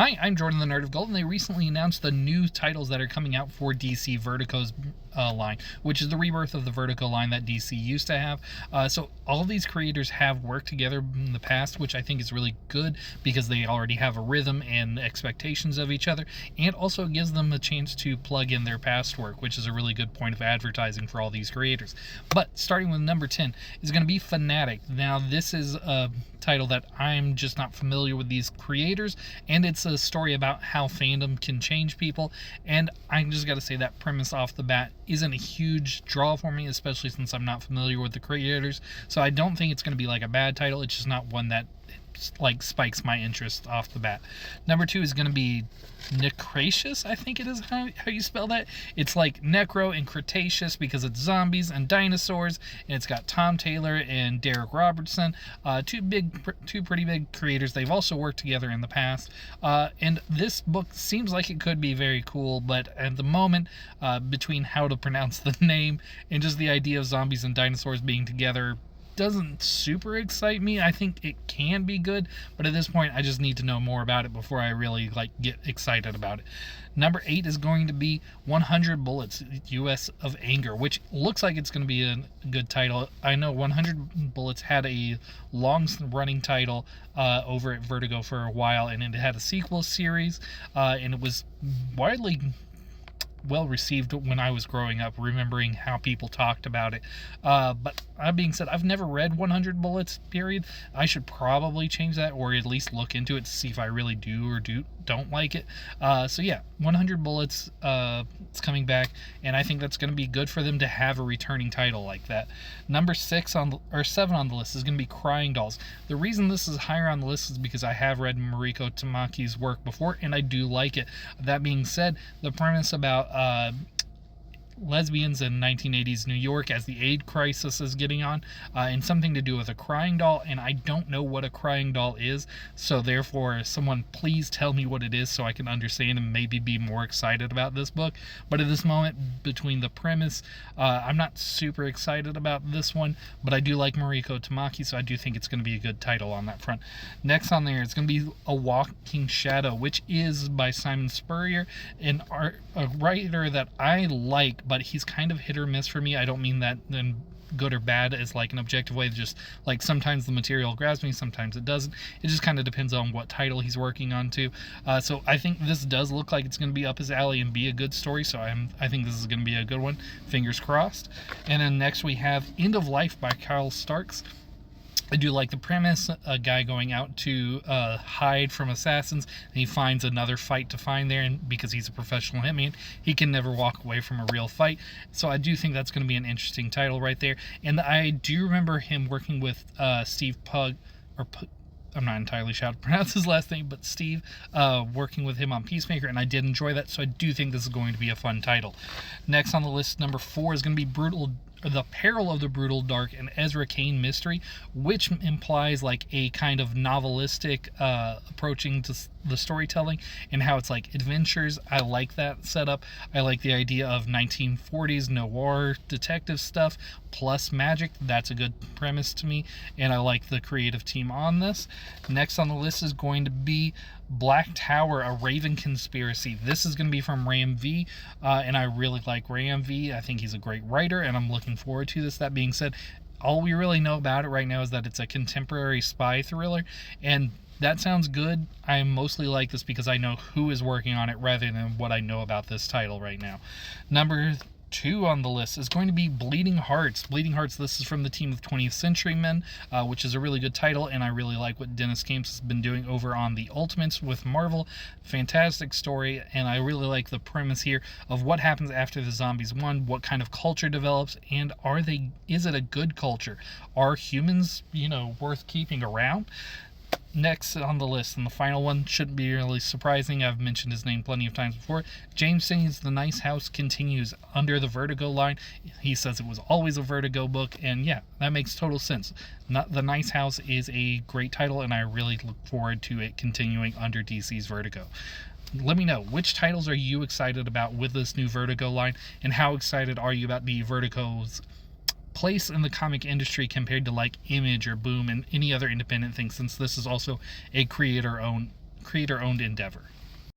Hi, I'm Jordan the Nerd of Gold, and they recently announced the new titles that are coming out for DC Vertigo's line, which is the rebirth of the Vertigo line that DC used to have. So all of these creators have worked together in the past, which I think is really good because they already have a rhythm and expectations of each other, and also gives them a chance to plug in their past work, which is a really good point of advertising for all these creators. But starting with number 10 is going to be Fanatic. Now, this is a title that I'm just not familiar with these creators, and it's a story about how fandom can change people, and I just got to say that premise off the bat isn't a huge draw for me, especially since I'm not familiar with the creators. So I don't think it's going to be like a bad title. It's just not one that like spikes my interest off the bat. Number 2 is going to be Necratius, I think it is how you spell that. It's like Necro and Cretaceous because it's zombies and dinosaurs, and it's got Tom Taylor and Derek Robertson, two pretty big creators. They've also worked together in the past, and this book seems like it could be very cool, but at the moment, between how to pronounce the name and just the idea of zombies and dinosaurs being together, doesn't super excite me. I think it can be good, but at this point I just need to know more about it before I really get excited about it. Number 8 is going to be 100 Bullets, US of Anger, which looks like it's going to be a good title. I know 100 Bullets had a long-running title over at Vertigo for a while, and it had a sequel series, and it was widely well received when I was growing up, remembering how people talked about it. But that being said, I've never read 100 Bullets, period. I should probably change that, or at least look into it to see if I really do or don't like it. So yeah, 100 Bullets, it's coming back, and I think that's going to be good for them to have a returning title like that. Number 7 on the list is going to be Crying Dolls. The reason this is higher on the list is because I have read Mariko Tamaki's work before, and I do like it. That being said, the premise about lesbians in 1980s New York as the AIDS crisis is getting on, and something to do with a crying doll, and I don't know what a crying doll is, so therefore someone please tell me what it is so I can understand and maybe be more excited about this book. But at this moment, between the premise, I'm not super excited about this one, but I do like Mariko Tamaki, so I do think it's going to be a good title on that front. Next on there, it's going to be A Walking Shadow, which is by Simon Spurrier, a writer that I like, but he's kind of hit or miss for me. I don't mean that in good or bad as like an objective way, just like sometimes the material grabs me, sometimes it doesn't. It just kind of depends on what title he's working on too. So I think this does look like it's going to be up his alley and be a good story, so I think this is going to be a good one. Fingers crossed. And then next we have End of Life by Kyle Starks. I do like the premise, a guy going out to hide from assassins, and he finds another fight to find there, and because he's a professional hitman, he can never walk away from a real fight. So I do think that's going to be an interesting title right there. And I do remember him working with Steve Pugh, I'm not entirely sure how to pronounce his last name, but Steve, working with him on Peacemaker, and I did enjoy that, so I do think this is going to be a fun title. Next on the list, number 4 is going to be The Peril of the Brutal Dark, an Ezra Kane mystery, which implies like a kind of novelistic approaching to the storytelling and how it's like adventures. I like that setup. I like the idea of 1940s noir detective stuff plus magic. That's a good premise to me, and I like the creative team on this. Next on the list is going to be Black Tower, A Raven Conspiracy. This is going to be from Ram V, and I really like Ram V. I think he's a great writer, and I'm looking forward to this. That being said, all we really know about it right now is that it's a contemporary spy thriller, and that sounds good. I mostly like this because I know who is working on it rather than what I know about this title right now. Number 2 on the list is going to be Bleeding Hearts. Bleeding Hearts, this is from the team of 20th Century Men, which is a really good title, and I really like what Dennis Camps has been doing over on the Ultimates with Marvel. Fantastic story, and I really like the premise here of what happens after the zombies won, what kind of culture develops, and is it a good culture? Are humans, worth keeping around? Next on the list, and the final one shouldn't be really surprising. I've mentioned his name plenty of times before. James Singh's The Nice House continues under the Vertigo line. He says it was always a Vertigo book, and yeah, that makes total sense. The Nice House is a great title, and I really look forward to it continuing under DC's Vertigo. Let me know, which titles are you excited about with this new Vertigo line, and how excited are you about the Vertigo's place in the comic industry compared to like Image or Boom and any other independent thing, since this is also a creator-owned creator-owned endeavor.